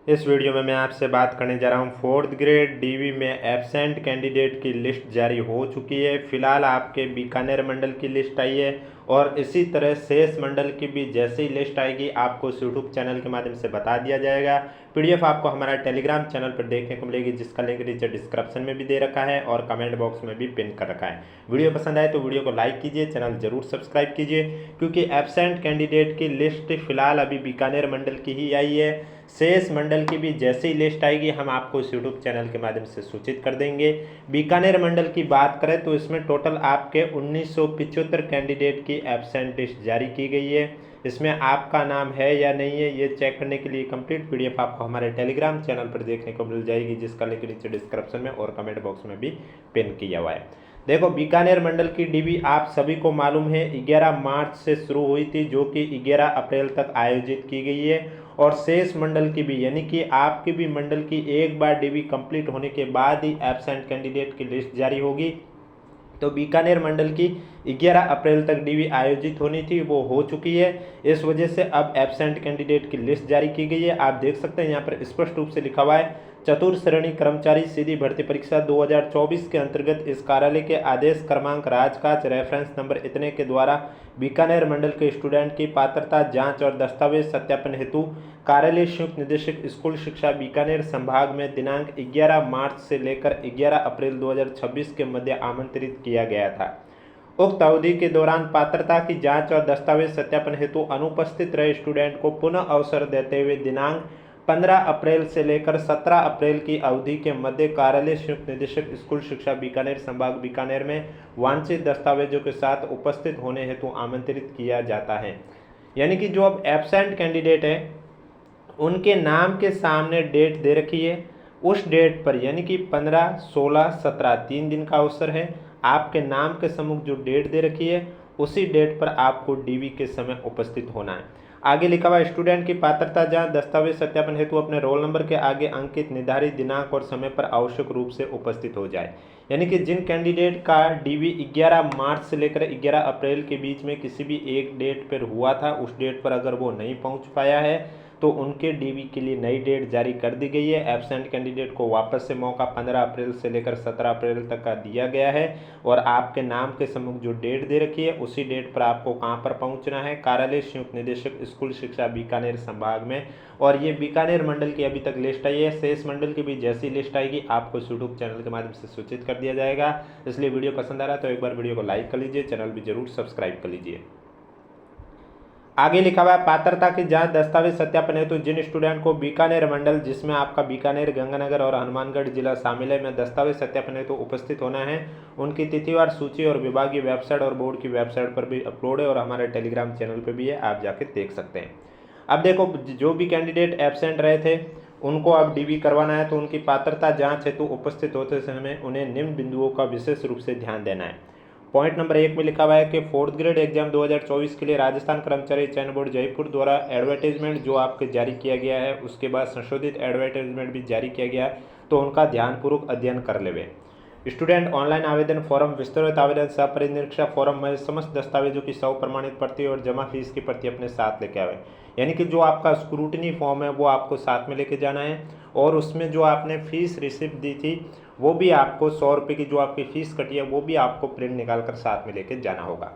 इस वीडियो में मैं आपसे बात करने जा रहा हूँ फोर्थ ग्रेड डीवी में एब्सेंट कैंडिडेट की लिस्ट जारी हो चुकी है। फिलहाल आपके बीकानेर मंडल की लिस्ट आई है और इसी तरह शेष मंडल की भी जैसे ही लिस्ट आएगी आपको यूट्यूब चैनल के माध्यम से बता दिया जाएगा। पीडीएफ आपको हमारा टेलीग्राम चैनल पर देखने को मिलेगी, जिसका लिंक नीचे डिस्क्रिप्शन में भी दे रखा है और कमेंट बॉक्स में भी पिन कर रखा है। वीडियो पसंद आए तो वीडियो को लाइक कीजिए, चैनल जरूर सब्सक्राइब कीजिए, क्योंकि एब्सेंट कैंडिडेट की लिस्ट फिलहाल अभी बीकानेर मंडल की ही आई है। शेष मंडल की भी जैसे ही लिस्ट आएगी हम आपको इस यूट्यूब चैनल के माध्यम से सूचित कर देंगे। बीकानेर मंडल की बात करें तो इसमें टोटल आपके 1975 कैंडिडेट की एब्सेंट लिस्ट जारी की गई है। इसमें आपका नाम है या नहीं है ये चेक करने के लिए कंप्लीट पीडीएफ आपको हमारे टेलीग्राम चैनल पर देखने को मिल जाएगी, जिसका लिंक नीचे डिस्क्रिप्शन में और कमेंट बॉक्स में भी पिन किया हुआ है। देखो, बीकानेर मंडल की डीबी आप सभी को मालूम है 11 मार्च से शुरू हुई थी, जो कि 11 अप्रैल तक आयोजित की गई है। और शेष मंडल की भी, यानी कि आपकी भी मंडल की एक बार डीबी कंप्लीट होने के बाद ही एब्सेंट कैंडिडेट की लिस्ट जारी होगी। तो बीकानेर मंडल की 11 अप्रैल तक डीवी आयोजित होनी थी, वो हो चुकी है। इस वजह से अब एब्सेंट कैंडिडेट की लिस्ट जारी की गई है। आप देख सकते हैं यहाँ पर स्पष्ट रूप से लिखा हुआ है, चतुर्थ श्रेणी कर्मचारी सीधी भर्ती परीक्षा 2024 के अंतर्गत इस कार्यालय के आदेश क्रमांक राजकाज रेफरेंस नंबर इतने के द्वारा बीकानेर मंडल के स्टूडेंट की पात्रता जांच और दस्तावेज सत्यापन हेतु कार्यालय संयुक्त निदेशक स्कूल शिक्षा बीकानेर संभाग में दिनांक 11 मार्च से लेकर 11 अप्रैल 2026 के मध्य आमंत्रित किया गया था। उक्त अवधि के दौरान पात्रता की जांच और दस्तावेज सत्यापन हेतु अनुपस्थित रहे स्टूडेंट को पुनः अवसर देते हुए दिनांक 15 अप्रैल से लेकर 17 अप्रैल की अवधि के मध्य कार्यालय संयुक्त निदेशक स्कूल शिक्षा बीकानेर संभाग बीकानेर में वांछित दस्तावेजों के साथ उपस्थित होने हेतु आमंत्रित किया जाता है। यानी कि जो अब एब्सेंट कैंडिडेट है उनके नाम के सामने डेट दे रखी है, उस डेट पर यानी कि 15, 16, 17 3 दिन का अवसर है। आपके नाम के सम्मुख जो डेट दे रखी है उसी डेट पर आपको डीवी के समय उपस्थित होना है। आगे लिखा हुआ स्टूडेंट की पात्रता जांच दस्तावेज सत्यापन हेतु अपने रोल नंबर के आगे अंकित निर्धारित दिनांक और समय पर आवश्यक रूप से उपस्थित हो जाए। यानी कि जिन कैंडिडेट का डीवी 11 मार्च से लेकर 11 अप्रैल के बीच में किसी भी एक डेट पर हुआ था, उस डेट पर अगर वो नहीं पहुंच पाया है तो उनके डीवी के लिए नई डेट जारी कर दी गई है। एब्सेंट कैंडिडेट को वापस से मौका 15 अप्रैल से लेकर 17 अप्रैल तक का दिया गया है और आपके नाम के सम्मुख जो डेट दे रखी है उसी डेट पर आपको कहां पर पहुंचना है, कार्यालय संयुक्त निदेशक स्कूल शिक्षा बीकानेर संभाग में। और ये बीकानेर मंडल की अभी तक लिस्ट आई है। शेष मंडल की भी जैसी लिस्ट आएगी आपको यूट्यूब चैनल के माध्यम से सूचित कर दिया जाएगा। इसलिए वीडियो पसंद आ रहा है तो एक बार वीडियो को लाइक कर लीजिए, चैनल भी जरूर सब्सक्राइब कर लीजिए। आगे लिखा हुआ है पात्रता की जांच दस्तावेज सत्यापन हेतु जिन स्टूडेंट को बीकानेर मंडल, जिसमें आपका बीकानेर, गंगानगर और हनुमानगढ़ जिला शामिल है, में दस्तावेज सत्यापन हेतु उपस्थित होना है, उनकी तिथिवार सूची और विभागीय वेबसाइट और बोर्ड की वेबसाइट पर भी अपलोड है और हमारे टेलीग्राम चैनल पर भी है, आप जाके देख सकते हैं। अब देखो, जो भी कैंडिडेट एब्सेंट रहे थे उनको अब डीवी करवाना है तो उनकी पात्रता जाँच हेतु उपस्थित होते समय उन्हें निम्न बिंदुओं का विशेष रूप से ध्यान देना है। पॉइंट नंबर 1 में लिखा हुआ है कि फोर्थ ग्रेड एग्जाम 2024 के लिए राजस्थान कर्मचारी चयन बोर्ड जयपुर द्वारा एडवर्टाइजमेंट जो आपके जारी किया गया है उसके बाद संशोधित एडवर्टाइजमेंट भी जारी किया गया है, तो उनका ध्यानपूर्वक अध्ययन कर लेवे। स्टूडेंट ऑनलाइन आवेदन फॉर्म, विस्तृत आवेदन, सहपरिनिरीक्षा फॉर्म में समस्त दस्तावेजों की सौ प्रमाणित प्रति और जमा फीस की प्रति अपने साथ लेके आवे। यानी कि जो आपका स्क्रूटनी फॉर्म है वो आपको साथ में लेके जाना है और उसमें जो आपने फीस रिसिप्ट दी थी वो भी आपको 100 रुपये की जो आपकी फीस कटी है वो भी आपको प्रिंट निकाल कर साथ में लेके जाना होगा।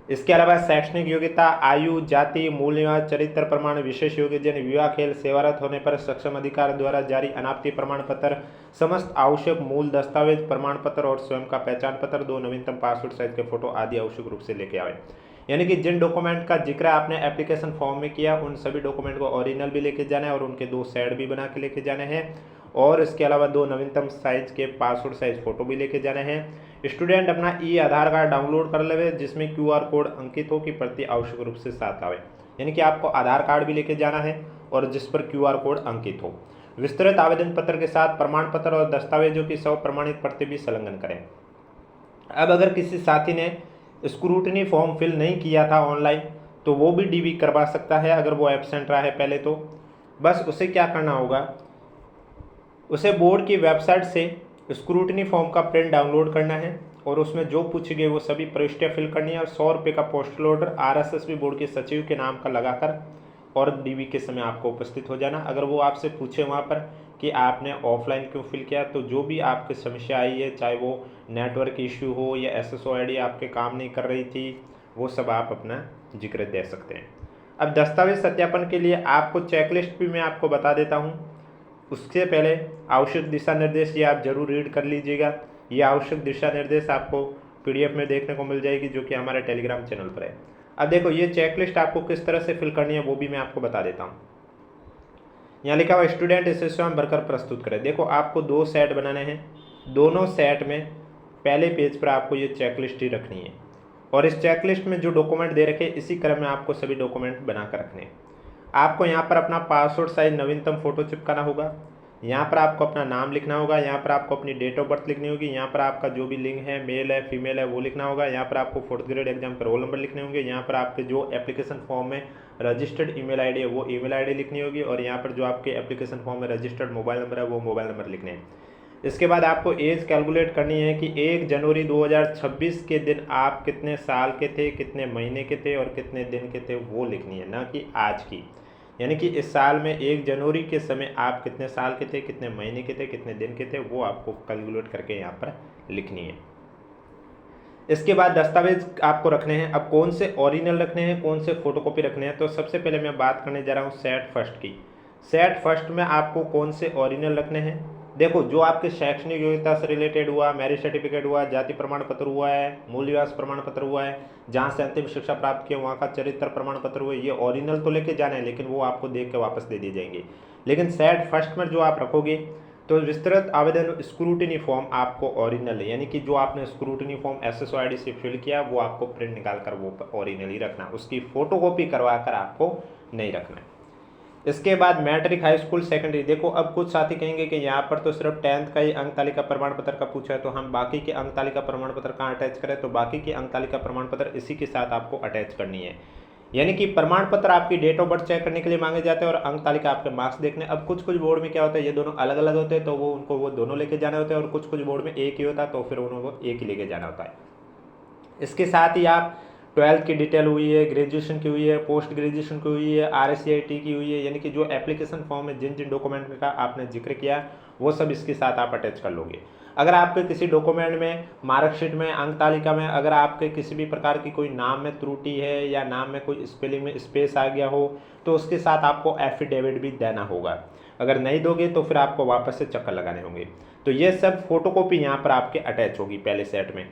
इसके अलावा शैक्षणिक योग्यता, आयु, जाति, मूल निवास, चरित्र प्रमाण, विशेष योग्यजन, विवाह, खेल, सेवारत होने पर सक्षम अधिकार द्वारा जारी अनापत्ति प्रमाण पत्र, समस्त आवश्यक मूल दस्तावेज, प्रमाण पत्र और स्वयं का पहचान पत्र, 2 नवीनतम पासपोर्ट साइज के फोटो आदि आवश्यक रूप से लेके आवे। यानी कि जिन डॉक्यूमेंट का जिक्र आपने एप्लीकेशन फॉर्म में किया उन सभी डॉक्यूमेंट को ओरिजिनल भी लेके जाना है और उनके 2 सेट भी बना के लेके जाने हैं और इसके अलावा 2 नवीनतम साइज के पासपोर्ट साइज फोटो भी लेके जाने हैं। स्टूडेंट अपना ई आधार कार्ड डाउनलोड कर लेवे जिसमें QR कोड अंकित हो की प्रति आवश्यक रूप से साथ आवे। यानी कि आपको आधार कार्ड भी लेके जाना है और जिस पर QR कोड अंकित हो। विस्तृत आवेदन पत्र के साथ प्रमाण पत्र और दस्तावेजों की 100 प्रमाणित प्रति भी संलग्न करें। अब अगर किसी साथी ने स्क्रूटनी फॉर्म फिल नहीं किया था ऑनलाइन तो वो भी डीवी करवा सकता है अगर वो एब्सेंट रहा है पहले। तो बस उसे क्या करना होगा, उसे बोर्ड की वेबसाइट से स्क्रूटनी फॉर्म का प्रिंट डाउनलोड करना है और उसमें जो पूछे गए वो सभी प्रविष्टियाँ फिल करनी है और 100 रुपये का पोस्टल ऑर्डर RSSB बोर्ड के सचिव के नाम का लगाकर और डीवी के समय आपको उपस्थित हो जाना। अगर वो आपसे पूछे वहाँ पर कि आपने ऑफलाइन क्यों फिल किया, तो जो भी आपकी समस्या आई है, चाहे वो नेटवर्क इश्यू हो या एसएसओ आईडी आपके काम नहीं कर रही थी, वो सब आप अपना जिक्र दे सकते हैं। अब दस्तावेज सत्यापन के लिए आपको चेकलिस्ट भी मैं आपको बता देता हूँ। उससे पहले आवश्यक दिशा निर्देश ये आप जरूर रीड कर लीजिएगा। ये आवश्यक दिशा निर्देश आपको पीडीएफ में देखने को मिल जाएगी, जो कि हमारे टेलीग्राम चैनल पर है। अब देखो, ये चेकलिस्ट आपको किस तरह से फिल करनी है वो भी मैं आपको बता देता हूँ। यहाँ लिखा हुआ स्टूडेंट इसे स्वयं भरकर प्रस्तुत करें। देखो, आपको 2 सेट बनाने हैं। दोनों सेट में पहले पेज पर आपको ये चेकलिस्ट ही रखनी है, और इस चेकलिस्ट में जो डॉक्यूमेंट दे रखे इसी क्रम में आपको सभी डॉक्यूमेंट बनाकर रखने हैं। आपको यहाँ पर अपना पासपोर्ट साइज नवीनतम फोटो चिपकाना होगा। यहाँ पर आपको अपना नाम लिखना होगा। यहाँ पर आपको अपनी डेट ऑफ बर्थ लिखनी होगी। यहाँ पर आपका जो भी लिंग है, मेल है, फीमेल है, वो लिखना होगा। यहाँ पर आपको 4th ग्रेड एग्जाम का रोल नंबर लिखने होंगे। यहाँ पर आपके जो एप्लीकेशन फॉर्म में रजिस्टर्ड ईमेल आईडी है वो ईमेल आईडी लिखनी होगी, और यहाँ पर जो आपके एप्लीकेशन फॉर्म में रजिस्टर्ड मोबाइल नंबर है वो मोबाइल नंबर लिखने हैं। इसके बाद आपको एज कैलकुलेट करनी है कि 1 जनवरी 2026 के दिन आप कितने साल के थे, कितने महीने के थे और कितने दिन के थे, वो लिखनी है, ना कि आज की। यानी कि इस साल में 1 जनवरी के समय आप कितने साल के थे, कितने महीने के थे, कितने दिन के थे, वो आपको कैलकुलेट करके यहाँ पर लिखनी है। इसके बाद दस्तावेज आपको रखने हैं। अब कौन से ओरिजिनल रखने हैं, कौन से फोटोकॉपी रखने हैं, तो सबसे पहले मैं बात करने जा रहा हूँ सेट फर्स्ट की। सेट फर्स्ट में आपको कौन से ओरिजिनल रखने हैं। देखो, जो आपके शैक्षणिक योग्यता से रिलेटेड हुआ, मैरिज सर्टिफिकेट हुआ, जाति प्रमाण पत्र हुआ है, मूल निवास प्रमाण पत्र हुआ है, जहाँ से अंतिम शिक्षा प्राप्त किया वहाँ का चरित्र प्रमाण पत्र हुआ है, ये ओरिजिनल तो लेके जाना है, लेकिन वो आपको देख के वापस दे दिए जाएंगे। लेकिन सेट फर्स्ट में जो आप रखोगे, तो विस्तृत आवेदन स्क्रूटिनी फॉर्म आपको ओरिजिनल है, यानी कि जो आपने स्क्रूटिनी फॉर्म एसएसओ आईडी से फिल किया वो आपको प्रिंट निकाल कर वो ओरिजिनल ही रखना, उसकी फोटोकॉपी करवा कर आपको नहीं रखना है। इसके बाद मैट्रिक, हाई स्कूल, सेकेंडरी। देखो, अब कुछ साथी कहेंगे कि यहाँ पर तो सिर्फ 10th का ही अंक तालिका प्रमाण पत्र का पूछा है, तो हम बाकी के अंक तालिका प्रमाण पत्र कहाँ अटैच करें, तो बाकी के अंक तालिका प्रमाण पत्र इसी के साथ आपको अटैच करनी है। यानी कि प्रमाण पत्र आपकी डेट ऑफ बर्थ चेक करने के लिए मांगे जाते हैं और अंक तालिका आपके मार्क्स देखने। अब कुछ बोर्ड में क्या होता है, ये दोनों अलग अलग होते हैं, तो वो दोनों लेके जाने होते हैं, और कुछ बोर्ड में एक ही होता है, तो फिर उनको एक ही लेके जाना होता है। इसके साथ ही आप 12th की डिटेल हुई है, ग्रेजुएशन की हुई है, पोस्ट ग्रेजुएशन की हुई है, RSCIT की हुई है, यानी कि जो एप्लीकेशन फॉर्म में जिन जिन डॉक्यूमेंट का आपने जिक्र किया वो सब इसके साथ आप अटैच कर लोगे। अगर आपके किसी डॉक्यूमेंट में, मार्कशीट में, अंक तालिका में अगर आपके किसी भी प्रकार की कोई नाम में त्रुटि है या नाम में कोई स्पेलिंग में स्पेस आ गया हो, तो उसके साथ आपको एफिडेविट भी देना होगा। अगर नहीं दोगे तो फिर आपको वापस से चक्कर लगाने होंगे। तो ये सब फोटोकॉपी यहाँ पर आपके अटैच होगी पहले सेट में।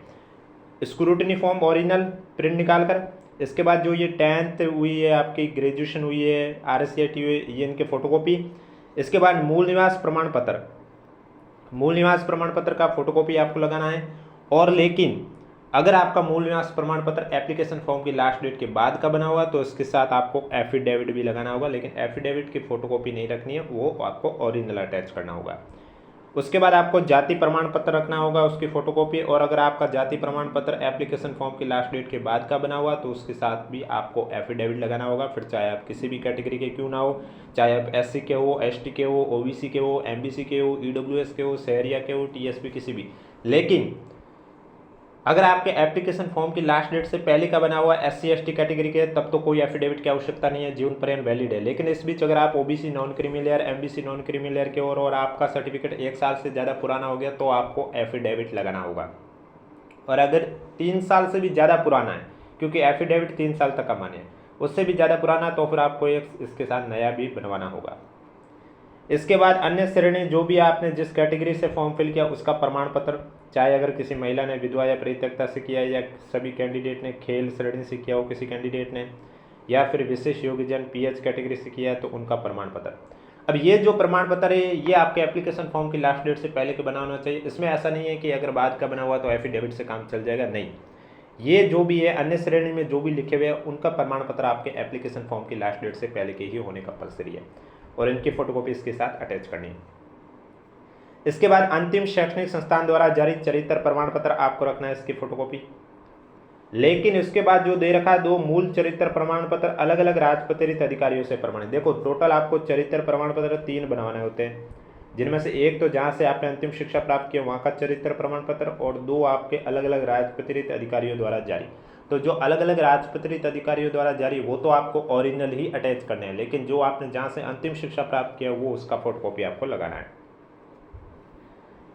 स्क्रूटनी फॉर्म ओरिजिनल प्रिंट निकाल कर, इसके बाद जो ये 10th हुई है, आपकी ग्रेजुएशन हुई है, RSCIT हुई है, ये इनके फोटोकॉपी। इसके बाद मूल निवास प्रमाण पत्र, मूल निवास प्रमाण पत्र का फोटोकॉपी आपको लगाना है। और लेकिन अगर आपका मूल निवास प्रमाण पत्र एप्लीकेशन फॉर्म की लास्ट डेट के बाद का बना हुआ तो इसके साथ आपको एफिडेविट भी लगाना होगा, लेकिन एफिडेविट की फोटोकॉपी नहीं रखनी है, वो आपको ओरिजिनल अटैच करना होगा। उसके बाद आपको जाति प्रमाण पत्र रखना होगा, उसकी फोटोकॉपी। और अगर आपका जाति प्रमाण पत्र एप्लीकेशन फॉर्म की लास्ट डेट के बाद का बना हुआ तो उसके साथ भी आपको एफिडेविट लगाना होगा, फिर चाहे आप किसी भी कैटेगरी के क्यों ना हो, चाहे आप SC के हो, ST के हो, OBC के हो, MBC के हो, EWS के हो, शहरिया के हो, TSP किसी भी। लेकिन अगर आपके एप्लीकेशन फॉर्म की लास्ट डेट से पहले का बना हुआ SC ST कैटेगरी के, तब तो कोई एफिडेविट की आवश्यकता नहीं है, जीवन पर्यंत वैलिड है। लेकिन इस बीच अगर आप OBC non creamy layer, MBC non creamy layer के और आपका सर्टिफिकेट 1 साल से ज़्यादा पुराना हो गया तो आपको एफिडेविट लगाना होगा। और अगर 3 साल से भी ज़्यादा पुराना है, क्योंकि एफिडेविट 3 साल तक का मान्य है, उससे भी ज़्यादा पुराना तो फिर आपको एक इसके साथ नया भी बनवाना होगा। इसके बाद अन्य श्रेणी, जो भी आपने जिस कैटेगरी से फॉर्म फिल किया उसका प्रमाण पत्र, चाहे अगर किसी महिला ने विधवा या परित्यक्ता से किया है, या सभी कैंडिडेट ने खेल श्रेणी से किया हो किसी कैंडिडेट ने, या फिर विशेष योग्यजन PH कैटेगरी से किया है तो उनका प्रमाण पत्र। अब ये जो प्रमाण पत्र है ये आपके एप्लीकेशन फॉर्म की लास्ट डेट से पहले के बना होना चाहिए। इसमें ऐसा नहीं है कि अगर बाद का बना हुआ तो एफिडेविट से काम चल जाएगा, नहीं। ये जो भी है अन्य श्रेणी में जो भी लिखे हुए हैं उनका प्रमाण पत्र आपके एप्लीकेशन फॉर्म की लास्ट डेट से पहले के ही होने कंपलसरी है, और इनकी फोटोकॉपी इसके साथ अटैच करनी है। इसके बाद अंतिम शैक्षणिक संस्थान द्वारा जारी चरित्र प्रमाण पत्र आपको रखना है, इसकी फोटोकॉपी। लेकिन इसके बाद जो दे रखा है 2 मूल चरित्र प्रमाण पत्र अलग अलग राजपत्रित अधिकारियों से प्रमाणित। देखो, टोटल आपको चरित्र प्रमाण पत्र 3 बनवाने होते हैं, जिनमें से एक तो जहाँ से आपने अंतिम शिक्षा प्राप्त किया वहाँ का चरित्र प्रमाण पत्र, और 2 आपके अलग अलग राजपत्रित अधिकारियों द्वारा जारी। तो जो अलग अलग राजपत्रित अधिकारियों द्वारा जारी वो तो आपको ओरिजिनल ही अटैच करने हैं, लेकिन जो आपने जहाँ से अंतिम शिक्षा प्राप्त किया वो उसका फोटोकॉपी आपको लगाना है।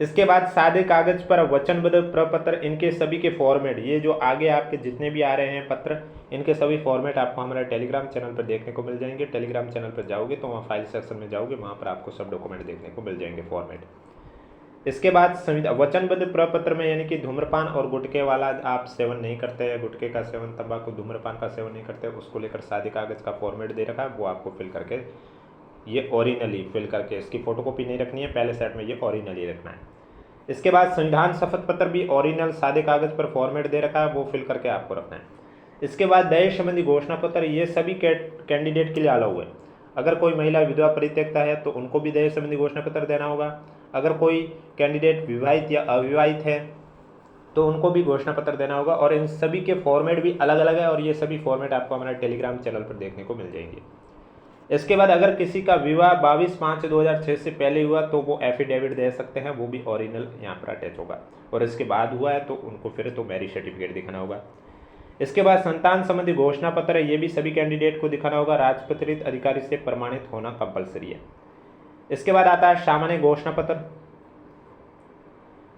इसके बाद सादे कागज पर वचनबद्ध प्रपत्र, इनके सभी के फॉर्मेट, ये जो आगे आपके जितने भी आ रहे हैं पत्र, इनके सभी फॉर्मेट आपको हमारे टेलीग्राम चैनल पर देखने को मिल जाएंगे। टेलीग्राम चैनल पर जाओगे तो वहाँ फाइल सेक्शन में जाओगे, वहाँ पर आपको सब डॉक्यूमेंट देखने को मिल जाएंगे फॉर्मेट। इसके बाद वचनबद्ध प्रपत्र में यानी कि धूम्रपान और गुटखे वाला आप सेवन नहीं करते हैं, गुटखे का सेवन, तंबाकू, धूम्रपान का सेवन नहीं करते, उसको लेकर सादे कागज का फॉर्मेट दे रखा है, वो आपको फिल करके ये ओरिजिनली फिल करके, इसकी फोटोकॉपी नहीं रखनी है, पहले सेट में ये ओरिजिनली रखना है। इसके बाद संविधान शपथ पत्र भी ओरिजिनल सादे कागज पर फॉर्मेट दे रखा है, वो फिल करके आपको रखना है। इसके बाद दहेज संबंधी घोषणा पत्र, ये सभी कैंडिडेट के लिए अलाउ है। अगर कोई महिला विधवा परित्यक्ता है तो उनको भी दहेज संबंधी घोषणा पत्र देना होगा। अगर कोई कैंडिडेट विवाहित या अविवाहित है तो उनको भी घोषणा पत्र देना होगा, और इन सभी के फॉर्मेट भी अलग अलग है, और ये सभी फॉर्मेट आपको हमारे टेलीग्राम चैनल पर देखने को मिल जाएंगे। इसके बाद अगर किसी का विवाह 22/5/2006 से पहले हुआ तो वो एफिडेविट दे सकते हैं, वो भी ओरिजिनल यहाँ पर अटैच होगा, और इसके बाद हुआ है तो उनको फिर तो मैरिज सर्टिफिकेट दिखाना होगा। इसके बाद संतान संबंधी घोषणा पत्र, ये भी सभी कैंडिडेट को दिखाना होगा, राजपत्रित अधिकारी से प्रमाणित होना कंपलसरी है। इसके बाद आता है सामान्य घोषणा पत्र,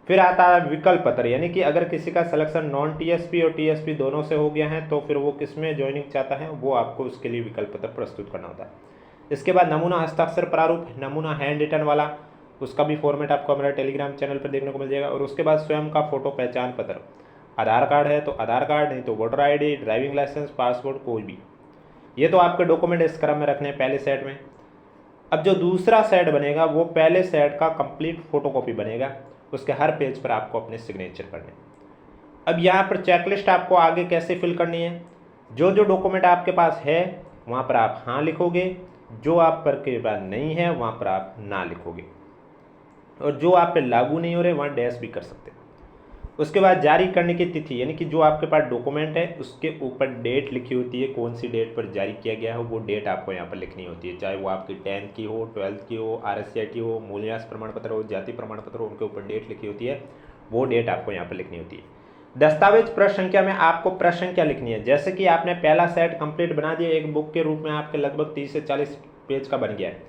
फिर आता है विकल्प पत्र, यानी कि अगर किसी का सिलेक्शन नॉन टीएसपी और टीएसपी दोनों से हो गया है तो फिर वो किस में ज्वाइनिंग चाहता है, वो आपको उसके लिए विकल्प पत्र प्रस्तुत करना होता है। इसके बाद नमूना हस्ताक्षर प्रारूप, नमूना हैंड रिटन वाला, उसका भी फॉर्मेट आपको हमारे टेलीग्राम चैनल पर देखने को मिल जाएगा। और उसके बाद स्वयं का फोटो पहचान पत्र, आधार कार्ड है तो आधार कार्ड, नहीं तो voter ID, driving licence, passport, कोई भी, ये तो आपके डॉक्यूमेंट इस क्रम में रखने हैं पहले सेट में। अब जो दूसरा सेट बनेगा वो पहले सेट का कंप्लीट फोटोकॉपी बनेगा, उसके हर पेज पर आपको अपने सिग्नेचर करने। अब यहाँ पर चेकलिस्ट आपको आगे कैसे फिल करनी है, जो जो डॉक्यूमेंट आपके पास है वहाँ पर आप हाँ लिखोगे, जो आप पर के बाद नहीं है वहाँ पर आप ना लिखोगे, और जो आप पे लागू नहीं हो रहे वहाँ डैश भी कर सकते हैं। उसके बाद जारी करने की तिथि, यानी कि जो आपके पास डॉक्यूमेंट है उसके ऊपर डेट लिखी होती है, कौन सी डेट पर जारी किया गया है वो डेट आपको यहाँ पर लिखनी होती है, चाहे वो आपकी 10th की हो, 12th की हो, RSCIT हो, मूल्यांकन प्रमाण पत्र हो, जाति प्रमाण पत्र हो, उनके ऊपर डेट लिखी होती है, वो डेट आपको यहाँ पर लिखनी होती है। दस्तावेज प्रश्न संख्या में आपको प्रश्न संख्या लिखनी है, जैसे कि आपने पहला सेट कंप्लीट बना दिया, एक बुक के रूप में आपके लगभग 30 से 40 पेज का बन गया है,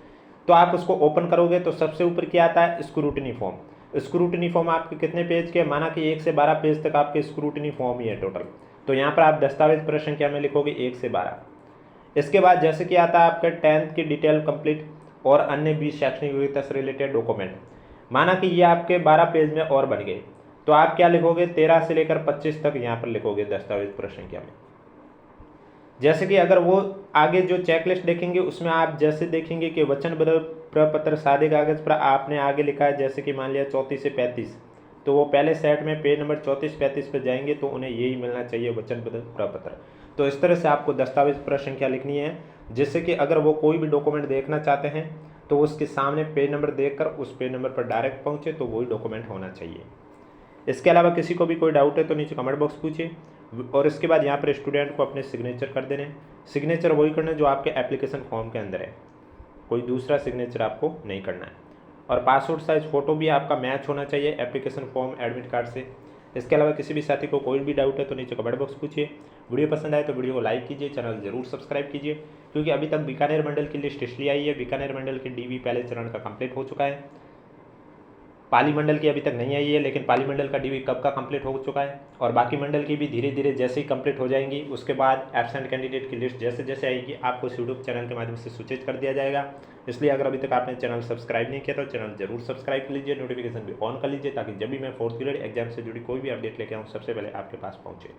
तो आप उसको ओपन करोगे तो सबसे ऊपर क्या आता है, स्क्रूटनी फॉर्म। स्क्रूटनी फॉर्म आपके कितने पेज के, माना कि 1 से 12 पेज तक आपके स्क्रूटनी फॉर्म ही है टोटल, तो यहाँ पर आप दस्तावेज प्रश्न संख्या में लिखोगे 1 से 12। इसके बाद जैसे कि आता है आपका 10th की डिटेल कंप्लीट और अन्य भी शैक्षणिक योग्यता से रिलेटेड डॉक्यूमेंट, माना कि ये आपके 12 पेज में और बन गए, तो आप क्या लिखोगे, 13 से लेकर 25 तक यहाँ पर लिखोगे दस्तावेज प्रश्न संख्या में। जैसे कि अगर वो आगे जो चेकलिस्ट देखेंगे उसमें आप जैसे देखेंगे कि वचनबद्ध प्रपत्र सादे कागज पर आपने आगे लिखा है, जैसे कि मान लिया 34 से 35, तो वो पहले सेट में पेज नंबर 34-35 पर जाएंगे तो उन्हें यही मिलना चाहिए वचनबद्ध प्रपत्र। तो इस तरह से आपको दस्तावेज प्रश्न संख्या लिखनी है, जिससे कि अगर वो कोई भी डॉक्यूमेंट देखना चाहते हैं तो उसके सामने पेज नंबर देखकर उस पेज नंबर पर डायरेक्ट पहुँचे, तो वही डॉक्यूमेंट होना चाहिए। इसके अलावा किसी को भी कोई डाउट है तो नीचे कमेंट बॉक्स पूछिए। और इसके बाद यहाँ पर स्टूडेंट को अपने सिग्नेचर कर देने, सिग्नेचर वही करना जो आपके एप्लीकेशन फॉर्म के अंदर है, कोई दूसरा सिग्नेचर आपको नहीं करना है। और पासपोर्ट साइज फ़ोटो भी आपका मैच होना चाहिए एप्लीकेशन फॉर्म एडमिट कार्ड से। इसके अलावा किसी भी साथी को कोई भी डाउट है तो नीचे कमेंट बॉक्स पूछिए। वीडियो पसंद आए तो वीडियो को लाइक कीजिए, चैनल जरूर सब्सक्राइब कीजिए, क्योंकि अभी तक बीकानेर मंडल की लिस्ट इसलिए आई है, बीकानेर मंडल की DV पहले चरण का कंप्लीट हो चुका है, पाली मंडल की अभी तक नहीं आई है, लेकिन पाली मंडल का DV कब का कंप्लीट हो चुका है, और बाकी मंडल की भी धीरे धीरे जैसे ही कंप्लीट हो जाएंगी उसके बाद एब्सेंट कैंडिडेट की लिस्ट जैसे जैसे आएगी आपको यूट्यूब चैनल के माध्यम से सूचित कर दिया जाएगा। इसलिए अगर अभी तक आपने चैनल सब्सक्राइब नहीं किया तो चैनल जरूर सब्सक्राइब कर लीजिए, नोटिफिकेशन भी ऑन कर लीजिए, ताकि जब भी मैं 4th ग्रेड एग्जाम से जुड़ी कोई भी अपडेट लेके आऊँ सबसे पहले आपके पास पहुँचे।